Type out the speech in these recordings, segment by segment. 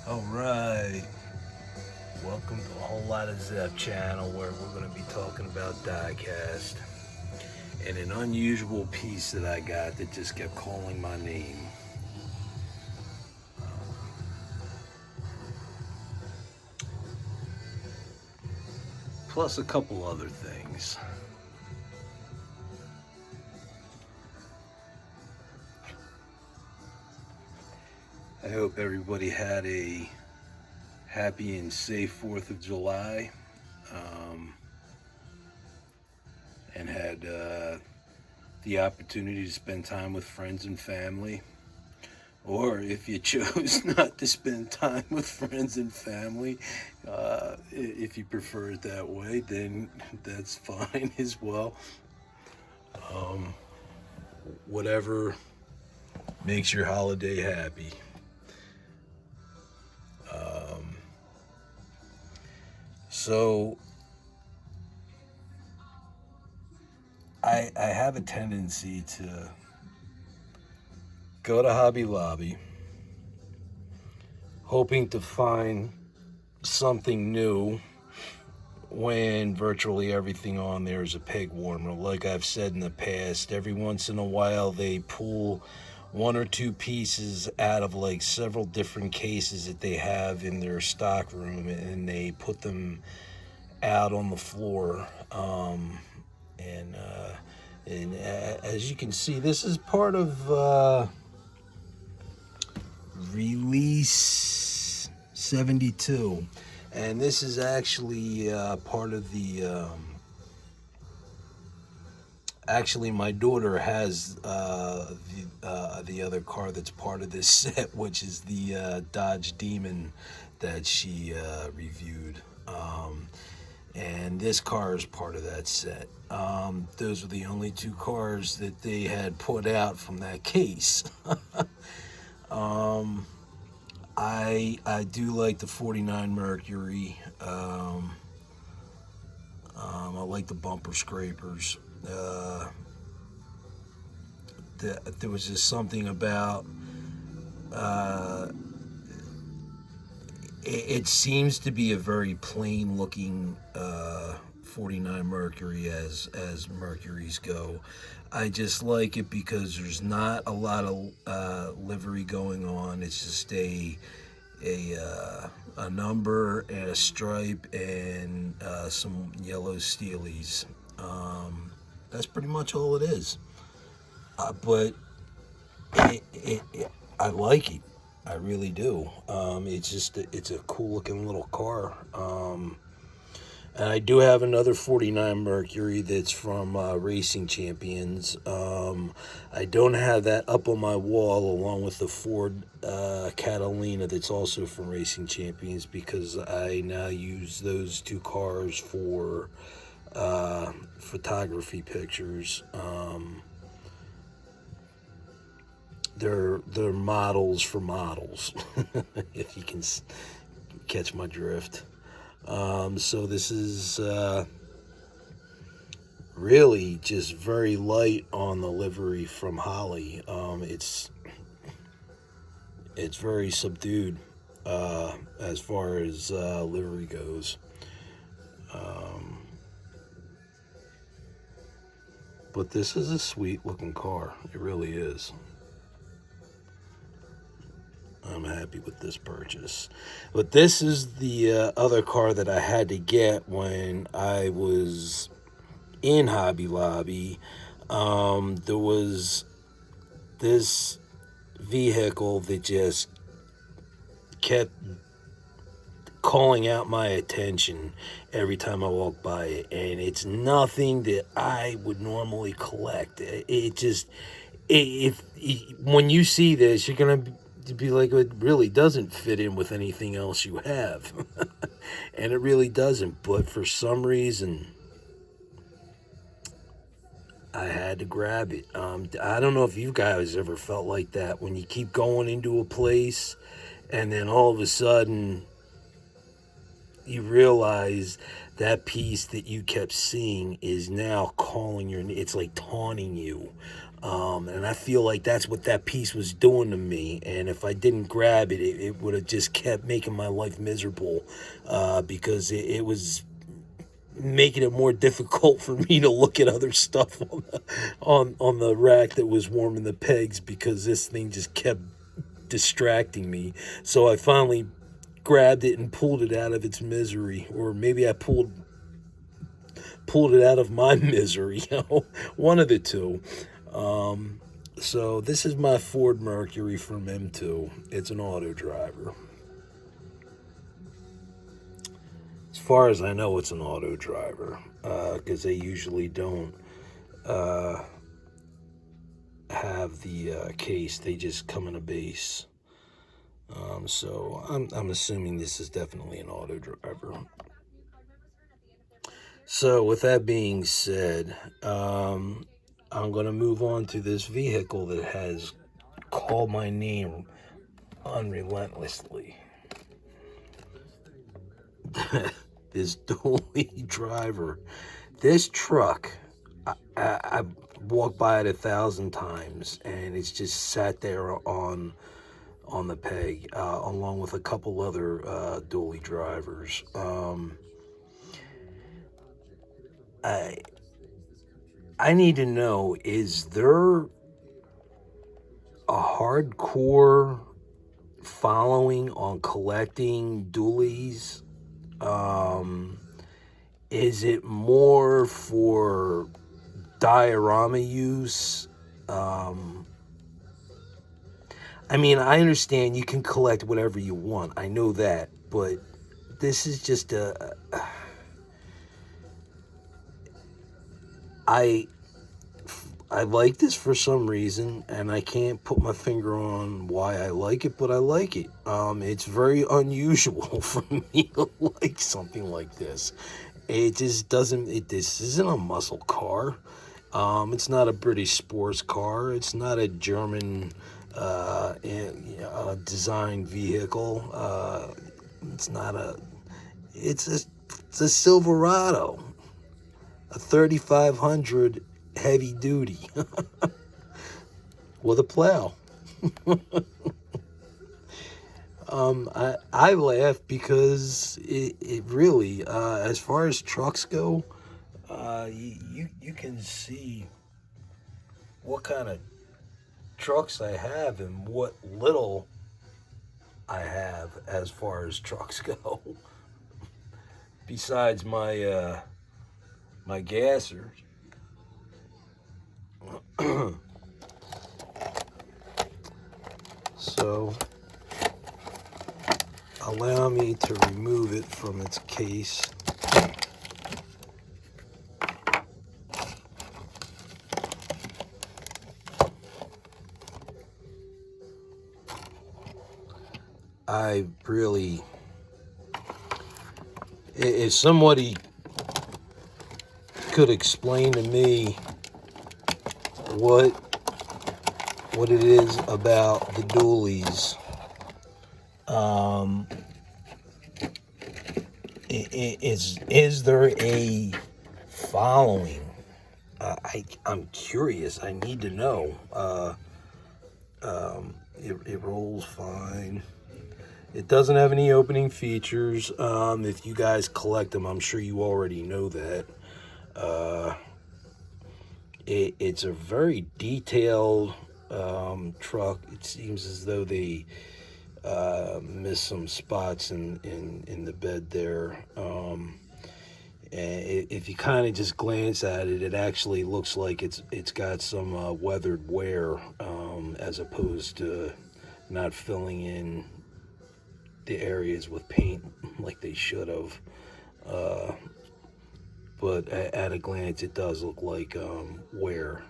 Alright, welcome to a whole lot of Zep channel where we're going to be talking about diecast and an unusual piece that I got that just kept calling my name. Plus a couple other things. I hope everybody had a happy and safe 4th of July and had the opportunity to spend time with friends and family. Or if you chose not to spend time with friends and family, if you prefer it that way, then that's fine as well. Whatever makes your holiday happy. So I have a tendency to go to Hobby Lobby hoping to find something new when virtually everything on there is a peg warmer. Like I've said in the past, every once in a while they pull one or two pieces out of like several different cases that they have in their stock room, and they put them out on the floor. And as you can see, this is part of release 72, and this is actually part of the actually my daughter has the other car that's part of this set, which is the Dodge Demon that she reviewed, and this car is part of that set. Those were the only two cars that they had put out from that case. I do like the 49 Mercury. I like the bumper scrapers. There was just something about it seems to be a very plain looking 49 Mercury as Mercuries go. I just like it because there's not a lot of livery going on. It's just a number and a stripe and some yellow steelies. That's pretty much all it is. But I like it. I really do. It's a cool looking little car. And I do have another 49 Mercury that's from Racing Champions. I don't have that up on my wall along with the Ford Catalina that's also from Racing Champions, because I now use those two cars for photography pictures. They're models for models, if you can catch my drift. So this is really just very light on the livery from Holly. It's very subdued as far as livery goes. But this is a sweet looking car. It really is. I'm happy with this purchase. But this is the other car that I had to get when I was in Hobby Lobby. There was this vehicle that just kept calling out my attention every time I walk by it, and it's nothing that I would normally collect. If when you see this, you're gonna be like, it really doesn't fit in with anything else you have. And it really doesn't, but for some reason I had to grab it. I don't know if you guys ever felt like that when you keep going into a place and then all of a sudden you realize that piece that you kept seeing is now calling your, it's like taunting you. And I feel like that's what that piece was doing to me. And if I didn't grab it, it would have just kept making my life miserable, because it was making it more difficult for me to look at other stuff on the rack that was warming the pegs, because this thing just kept distracting me. So I finally grabbed it and pulled it out of its misery, or maybe I pulled it out of my misery, one of the two. So this is my Ford Mercury from M2. It's an auto driver. As far as I know, it's an auto driver, because they usually don't have the case. They just come in a base. So I'm assuming this is definitely an auto driver. So with that being said, I'm going to move on to this vehicle that has called my name unrelentlessly. This dually driver. This truck, I walked by it 1,000 times, and it's just sat there on the peg, along with a couple other dually drivers. I need to know, is there a hardcore following on collecting dualies? Is it more for diorama use? I mean, I understand you can collect whatever you want. I know that, but this is just I like this for some reason, and I can't put my finger on why I like it, but I like it. It's very unusual for me to like something like this. It just doesn't. This isn't a muscle car. It's not a British sports car. It's not a German design vehicle. It's not a. It's a Silverado, a 3500 heavy duty with a plow. I laugh because it really, as far as trucks go, you can see what kind of trucks I have and what little I have as far as trucks go. Besides my my gassers. So allow me to remove it from its case. I really, if somebody could explain to me what it is about the dualies, is there a following? I'm curious. I need to know. It rolls fine. It doesn't have any opening features. If you guys collect them, I'm sure you already know that. It's a very detailed truck. It seems as though they missed some spots in the bed there. And if you kind of just glance at it, it actually looks like it's got some weathered wear, as opposed to not filling in the areas with paint like they should have. But at a glance, it does look like wear.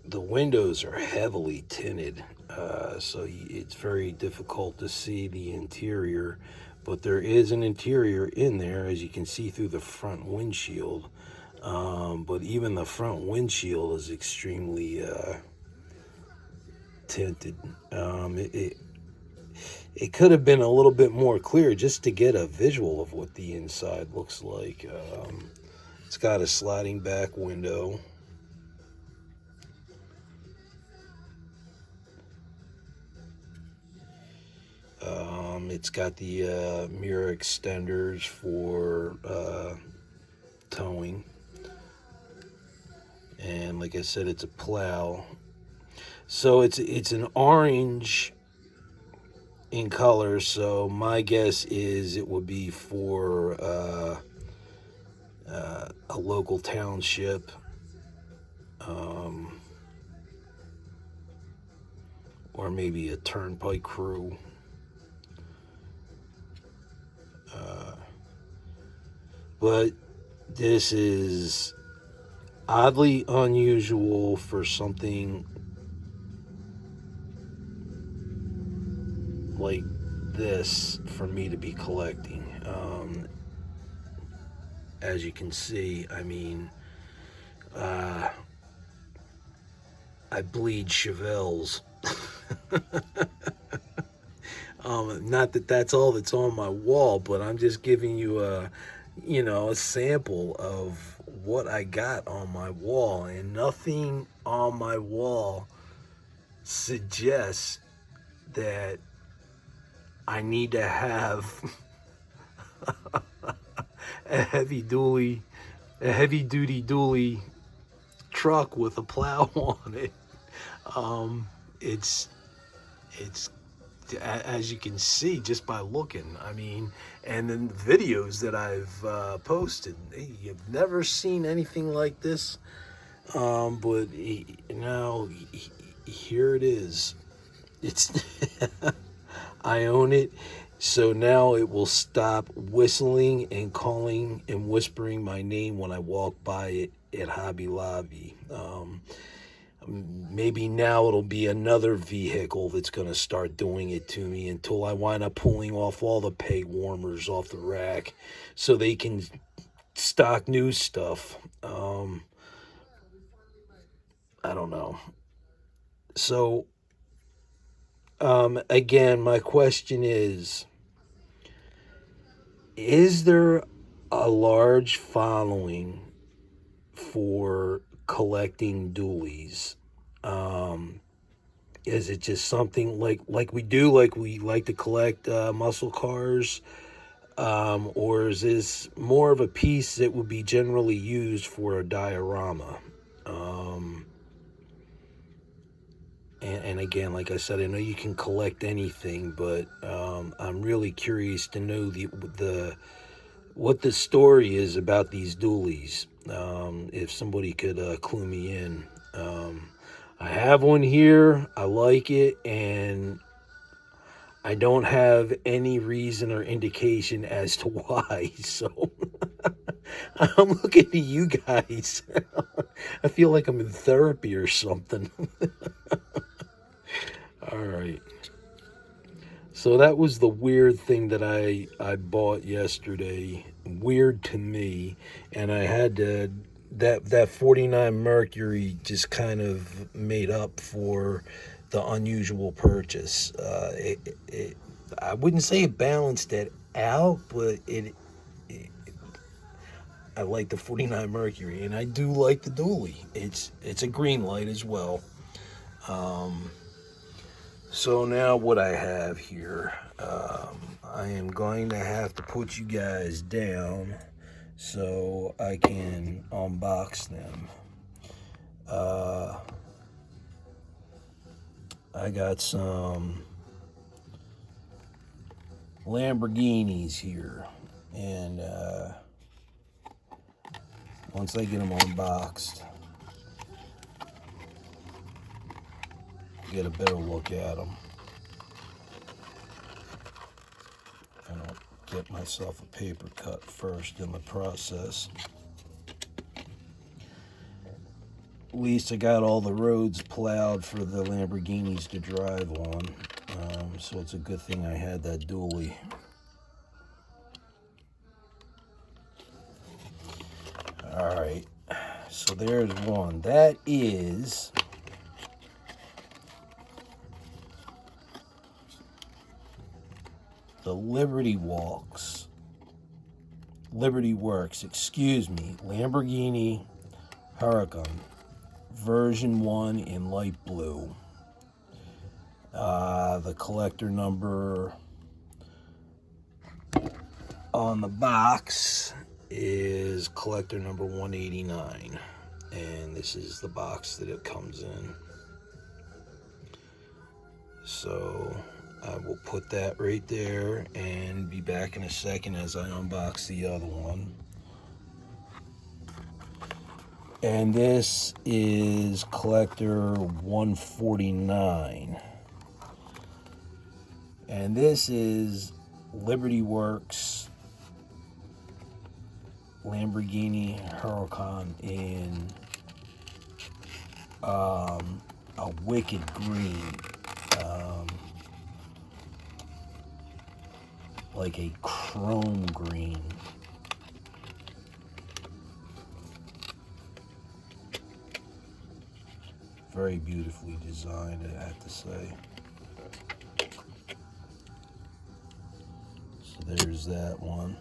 The windows are heavily tinted, so it's very difficult to see the interior, but there is an interior in there, as you can see through the front windshield. But even the front windshield is extremely tinted. It could have been a little bit more clear just to get a visual of what the inside looks like. It's got a sliding back window. It's got the mirror extenders for towing. And like I said, it's a plow. So it's an orange in color. So my guess is it would be for a local township. Or maybe a turnpike crew. But this is oddly unusual for something like this for me to be collecting. As you can see, I mean, I bleed Chevelles. Not that that's all that's on my wall, but I'm just giving you a sample of what I got on my wall, and nothing on my wall suggests that I need to have a heavy duty dually truck with a plow on it. It's as you can see just by looking. I mean, and then the videos that I've posted, you've never seen anything like this. But now here it is. It's I own it. So now it will stop whistling and calling and whispering my name when I walk by it at Hobby Lobby. Maybe now it'll be another vehicle that's going to start doing it to me until I wind up pulling off all the peg warmers off the rack so they can stock new stuff. I don't know. So, again, my question is there a large following for collecting dualies? Is it just something like we like to collect muscle cars, or is this more of a piece that would be generally used for a diorama? And again, like I said, I know you can collect anything, but I'm really curious to know what the story is about these dualies. If somebody could clue me in. I have one here. I like it, and I don't have any reason or indication as to why. So I'm looking at you guys. I feel like I'm in therapy or something. All right. So that was the weird thing that I bought yesterday. Weird to me, and I had to that 49 Mercury just kind of made up for the unusual purchase. I wouldn't say it balanced it out, but I like the 49 Mercury, and I do like the dually. It's a Greenlight as well. So now what I have here, I am going to have to put you guys down so I can unbox them. I got some Lamborghinis here, and once I get them unboxed, get a better look at them. I don't get myself a paper cut first in the process. At least I got all the roads plowed for the Lamborghinis to drive on. So it's a good thing I had that dually. All right, so there's one. That is the Liberty Walks Liberty Works, excuse me, Lamborghini Huracan, version 1 in light blue. The collector number on the box is collector number 189, and this is the box that it comes in. So I will put that right there and be back in a second as I unbox the other one. And this is collector 149. And this is Liberty Works Lamborghini Huracan in a wicked green. Like a chrome green. Very beautifully designed, I have to say. So there's that one.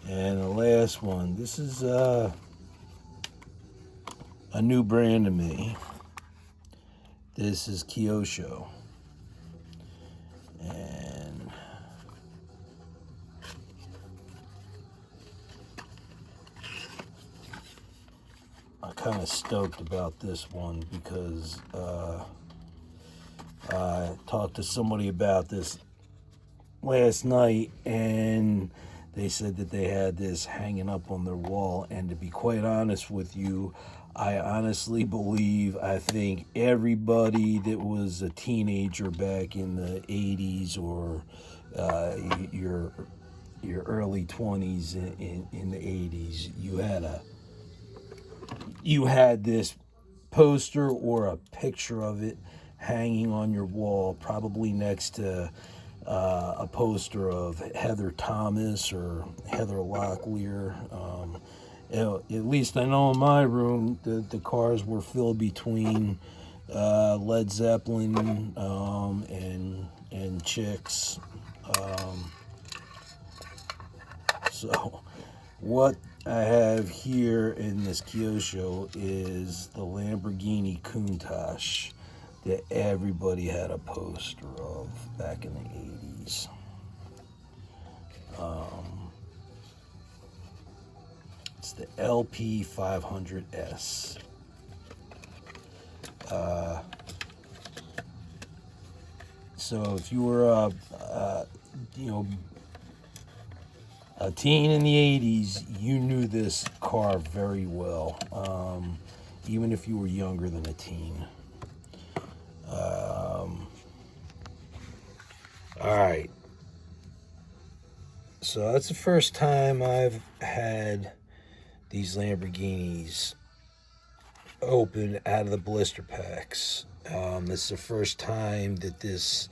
And the last one, this is a new brand to me. This is Kyosho. And I'm kind of stoked about this one because I talked to somebody about this last night, and they said that they had this hanging up on their wall. And to be quite honest with you, I honestly believe, I think everybody that was a teenager back in the 80s or your early 20s in the 80s, you had this poster or a picture of it hanging on your wall, probably next to a poster of Heather Thomas or Heather Locklear. At least I know in my room the cars were filled between Led Zeppelin and chicks. So what I have here in this kyosho is the Lamborghini Countach that everybody had a poster of back in the 80s. It's the LP 500S. So if you were a teen in the 80s, you knew this car very well, even if you were younger than a teen. All right. So that's the first time I've had these Lamborghinis open out of the blister packs. This is the first time that this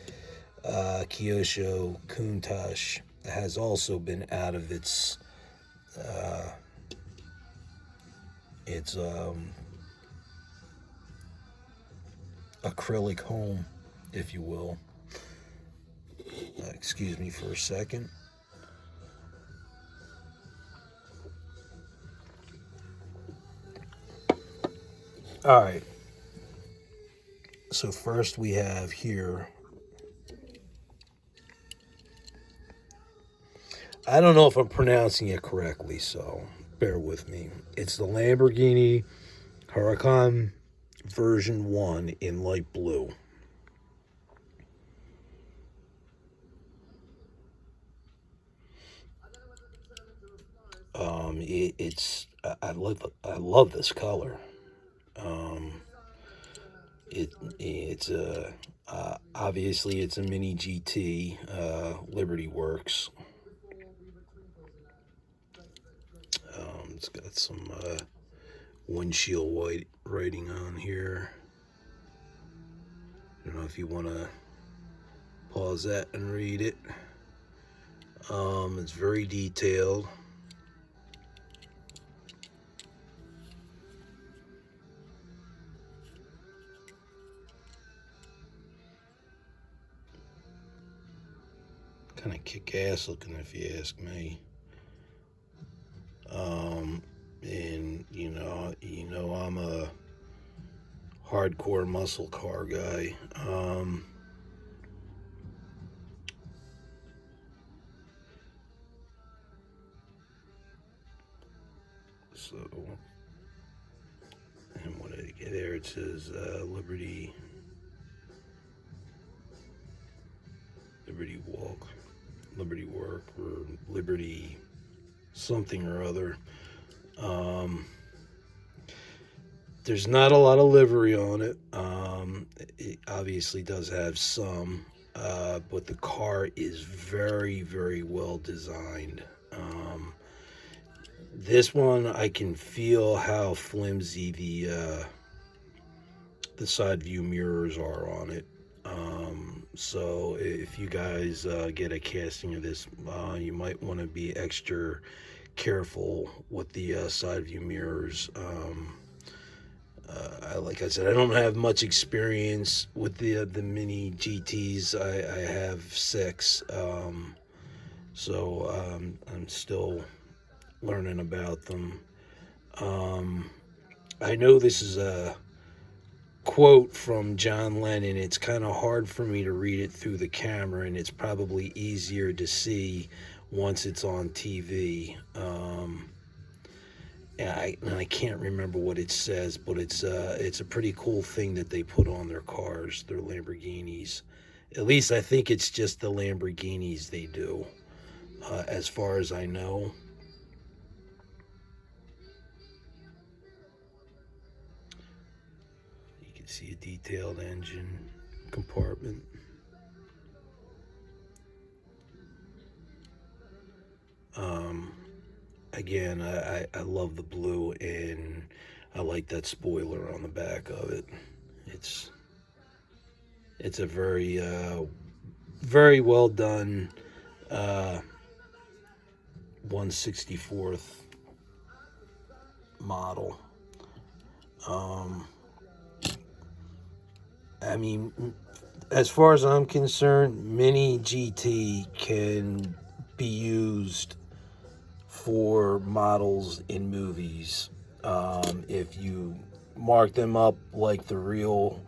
Kyosho Countach has also been out of its acrylic home, if you will. Excuse me for a second. All right. So first we have here, I don't know if I'm pronouncing it correctly, so bear with me. It's the Lamborghini Huracan version 1 in light blue. I love this color. It's obviously it's a mini GT, Liberty Works. It's got some windshield white writing on here. I don't know if you want to pause that and read it. It's very detailed. Kind of kick-ass looking, if you ask me. And I'm a hardcore muscle car guy. So, and what did I get there? It says Liberty Walk, Liberty Work, or Liberty something or other. There's not a lot of livery on it. It obviously does have some, but the car is very, very well designed. This one, I can feel how flimsy the side view mirrors are on it. So if you guys get a casting of this, you might want to be extra careful with the side view mirrors. Like I said, I don't have much experience with the mini GTs. I have 6, so I'm still learning about them. I know this is a quote from John Lennon. It's kind of hard for me to read it through the camera, and it's probably easier to see once it's on TV. And I can't remember what it says, but it's a pretty cool thing that they put on their cars, their Lamborghinis. At least I think it's just the Lamborghinis they do, as far as I know. You can see a detailed engine compartment. Again, I love the blue, and I like that spoiler on the back of it. It's a very very well done 1/64th model. I mean, as far as I'm concerned, Mini GT can be used for models in movies. If you mark them up like the real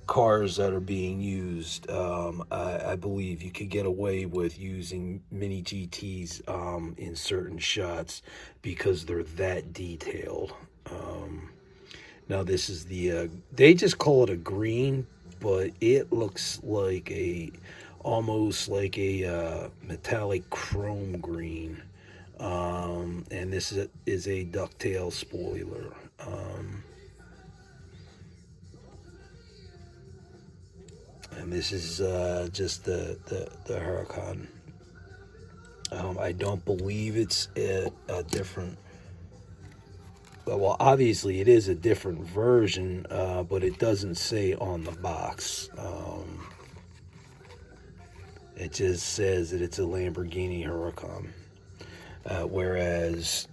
cars that are being used, I believe you could get away with using Mini GTs in certain shots because they're that detailed. Now this is they just call it a green, but it looks like almost like a metallic chrome green. And this is a ducktail spoiler. And this is just the Huracan. I don't believe it's a different. Well, obviously it is a different version, but it doesn't say on the box. It just says that it's a Lamborghini Huracan. Whereas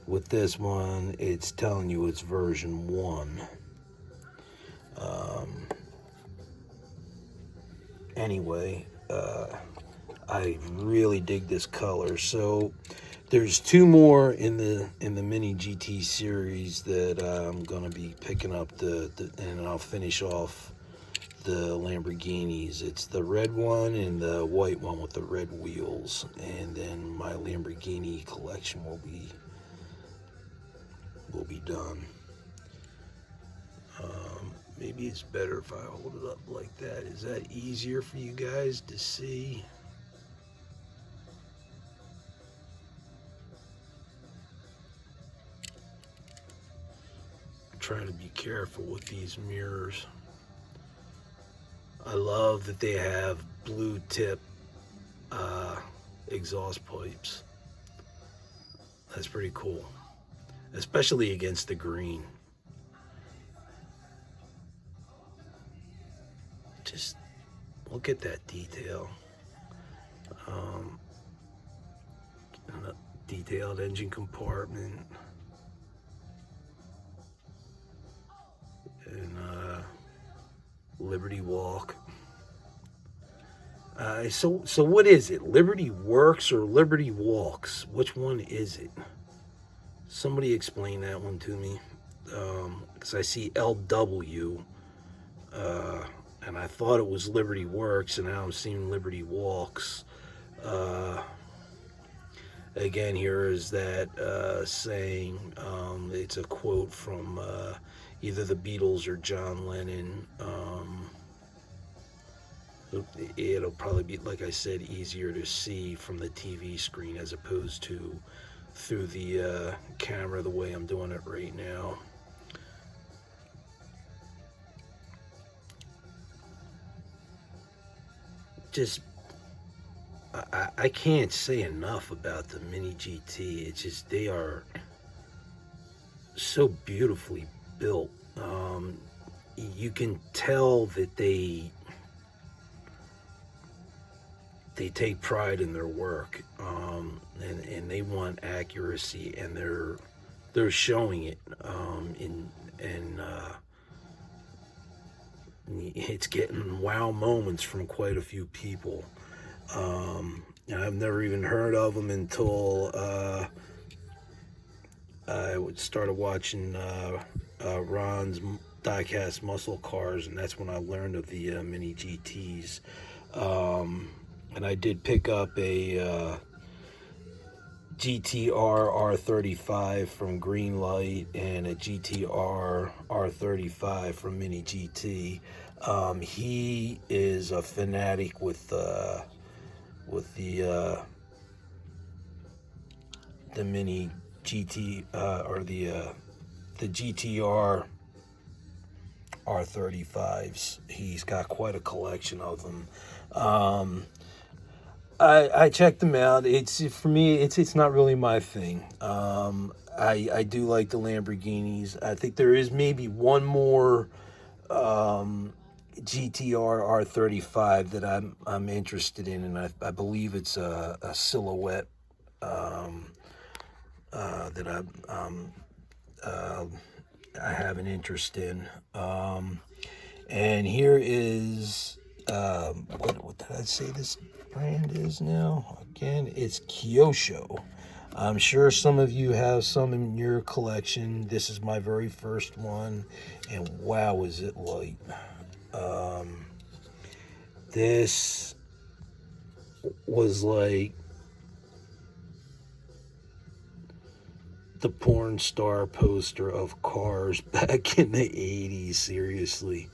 with this one, it's telling you it's version 1. Anyway, I really dig this color. So there's 2 more in the Mini GT series that I'm gonna be picking up and I'll finish off the Lamborghinis. It's the red one and the white one with the red wheels, and then my Lamborghini collection will be done. Maybe it's better if I hold it up like that. Is that easier for you guys to see? I'm trying to be careful with these mirrors. I love that they have blue tip exhaust pipes. That's pretty cool, especially against the green. Just look at that detail. And a detailed engine compartment. And Liberty Walk. So what is it? Liberty Works or Liberty Walks? Which one is it? Somebody explain that one to me. Because I see LW, uh, and I thought it was Liberty Works, and now I'm seeing Liberty Walks. Uh, Again, here is that saying. It's a quote from either the Beatles or John Lennon. It'll probably be, like I said, easier to see from the TV screen as opposed to through the camera the way I'm doing it right now. Just I can't say enough about the Mini GT. It's just they are so beautifully built. You can tell that they take pride in their work, and they want accuracy, and they're showing it, in and it's getting wow moments from quite a few people. And I've never even heard of them until I started watching Ron's diecast muscle cars, and that's when I learned of the Mini GTs. And I did pick up a GTR R35 from Greenlight and a GTR R35 from Mini GT. He is a fanatic with the Mini GT or the GTR R35s. He's got quite a collection of them. I checked them out. It's for me. It's not really my thing. I do like the Lamborghinis. I think there is maybe one more GTR R35 that I'm interested in, and I believe it's a silhouette that I have an interest in. And here is what did I say this brand is now? Again, it's kyosho. I'm sure some of you have some in your collection. This is my very first one, and wow, is it light. This was like the porn star poster of cars back in the 80s, seriously.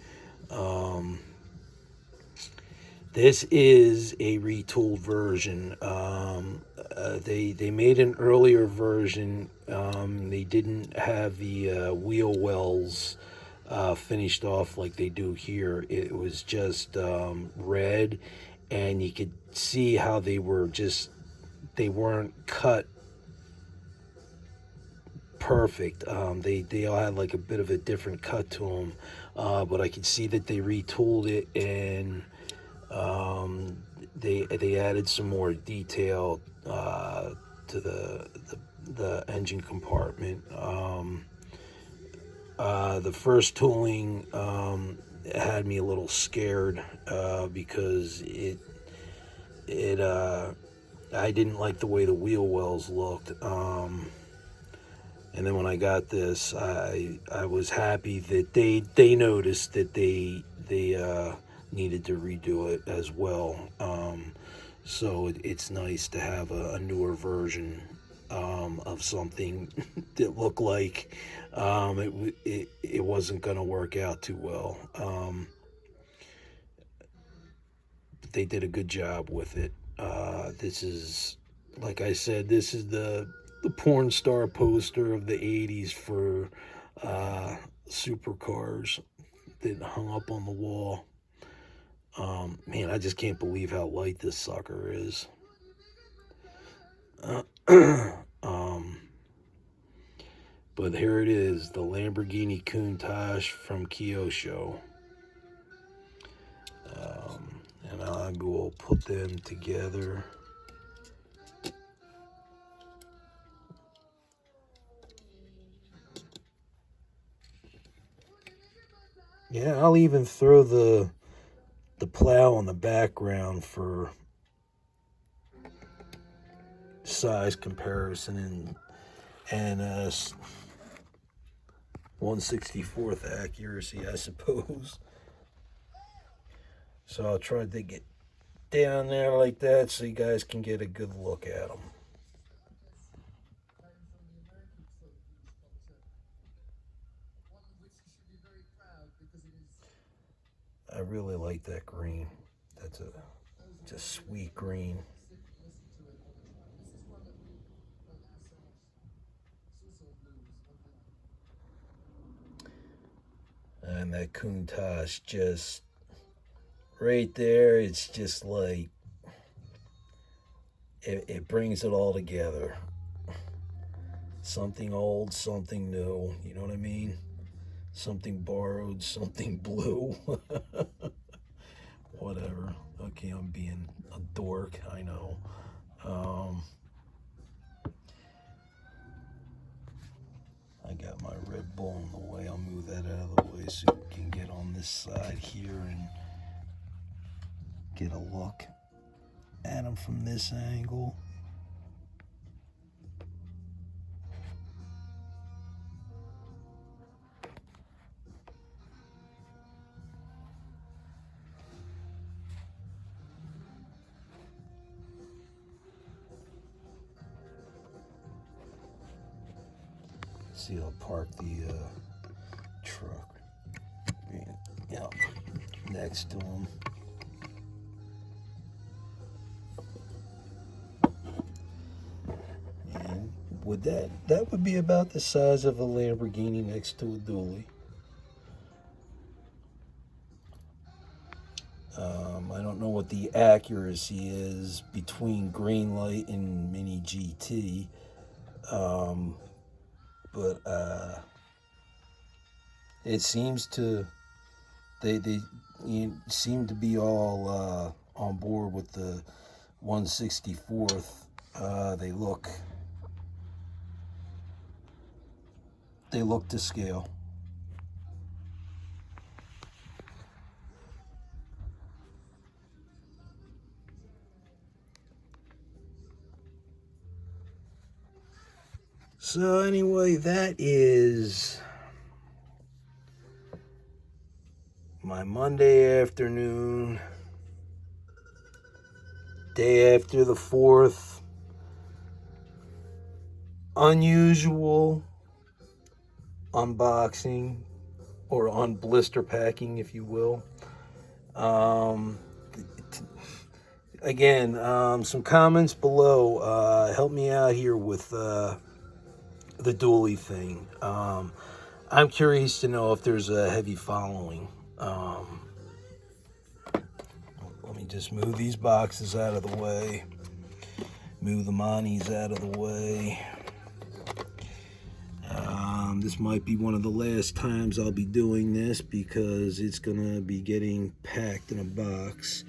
This is a retooled version. They made an earlier version. They didn't have the wheel wells finished off like they do here. It was just red, and you could see how they weren't cut perfect. They all had like a bit of a different cut to them, but I could see that they retooled it, and they added some more detail to the engine compartment. The first tooling had me a little scared because I didn't like the way the wheel wells looked. And then when I got this, I was happy that they noticed that they needed to redo it as well. So it's nice to have a newer version of something that looked like it wasn't going to work out too well. But they did a good job with it. This is, like I said, this is the porn star poster of the 80s for supercars that hung up on the wall. Man, I just can't believe how light this sucker is. But here it is, the Lamborghini Countach from Kyosho. And I will put them together. Yeah, I'll even throw the plow on the background for size comparison and 1/64th accuracy, I suppose. So I'll try to get down there like that so you guys can get a good look at them. I really like that green. That's a just sweet green. And that Countach just right there, it's just like it brings it all together. Something old, something new. You know what I mean? Something borrowed, something blue. Whatever. Okay, I'm being a dork. I know. I got my Red Bull in the way. I'll move that out of the way so we can get on this side here and get a look at them from this angle. See, I'll park the truck next to him. And would that would be about the size of a Lamborghini next to a dually. I don't know what the accuracy is between Greenlight and Mini GT, but it seems to they seem to be all on board with the 1/64th. They look to scale. So anyway, that is my Monday afternoon, day after the 4th. Unusual unboxing or blister packing, if you will. Again, some comments below. Help me out here with the dually thing. I'm curious to know if there's a heavy following. Let me just move these boxes out of the way. Move the Monis out of the way. This might be one of the last times I'll be doing this because it's gonna be getting packed in a box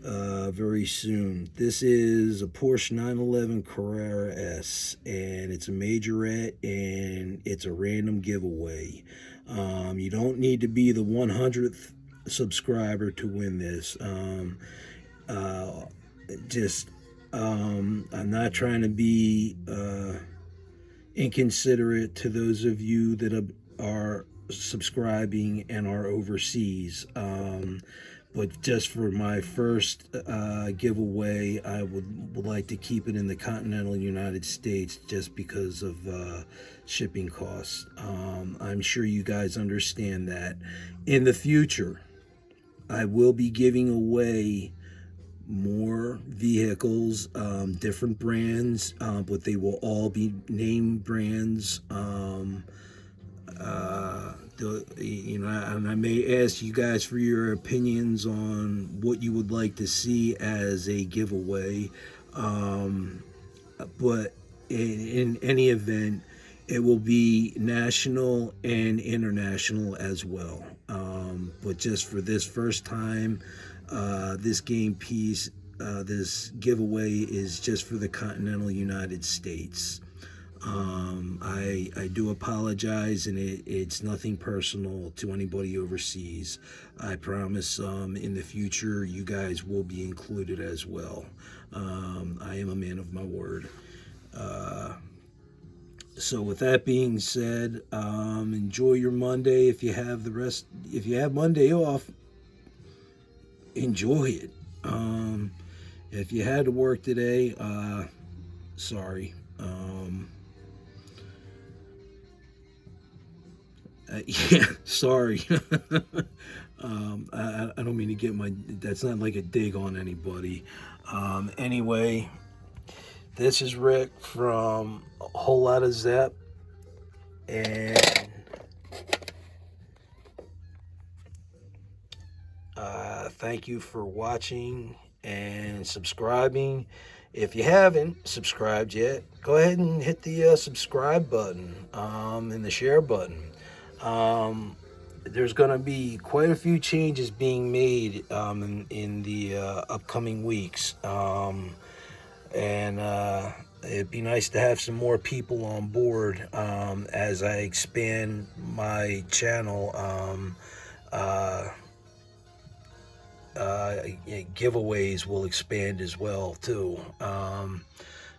very soon. This is a Porsche 911 Carrera S, and it's a majorette, and it's a random giveaway. You don't need to be the 100th subscriber to win this. I'm not trying to be inconsiderate to those of you that are subscribing and are overseas. But just for my first giveaway, I would like to keep it in the continental United States just because of shipping costs. I'm sure you guys understand that. In the future, I will be giving away more vehicles, different brands, but they will all be name brands. And I may ask you guys for your opinions on what you would like to see as a giveaway. But in any event, it will be national and international as well. But just for this first time, this game piece, this giveaway is just for the continental United States. I do apologize, and it's nothing personal to anybody overseas. I promise in the future you guys will be included as well. I am a man of my word. So with that being said, enjoy your Monday. If you have Monday off, enjoy it. If you had to work today, sorry. Yeah, sorry. I don't mean to get that's not like a dig on anybody. Anyway, this is Rick from a whole lot of Zepp, and thank you for watching and subscribing. If you haven't subscribed yet, go ahead and hit the subscribe button and the share button. There's going to be quite a few changes being made in the upcoming weeks. And it'd be nice to have some more people on board as I expand my channel. Giveaways will expand as well too.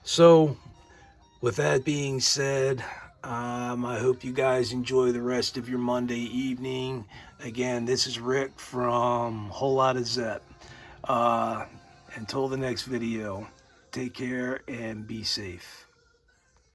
So with that being said, I hope you guys enjoy the rest of your Monday evening. Again, this is Rick from Whole Lotta Zepp. Until the next video, take care and be safe.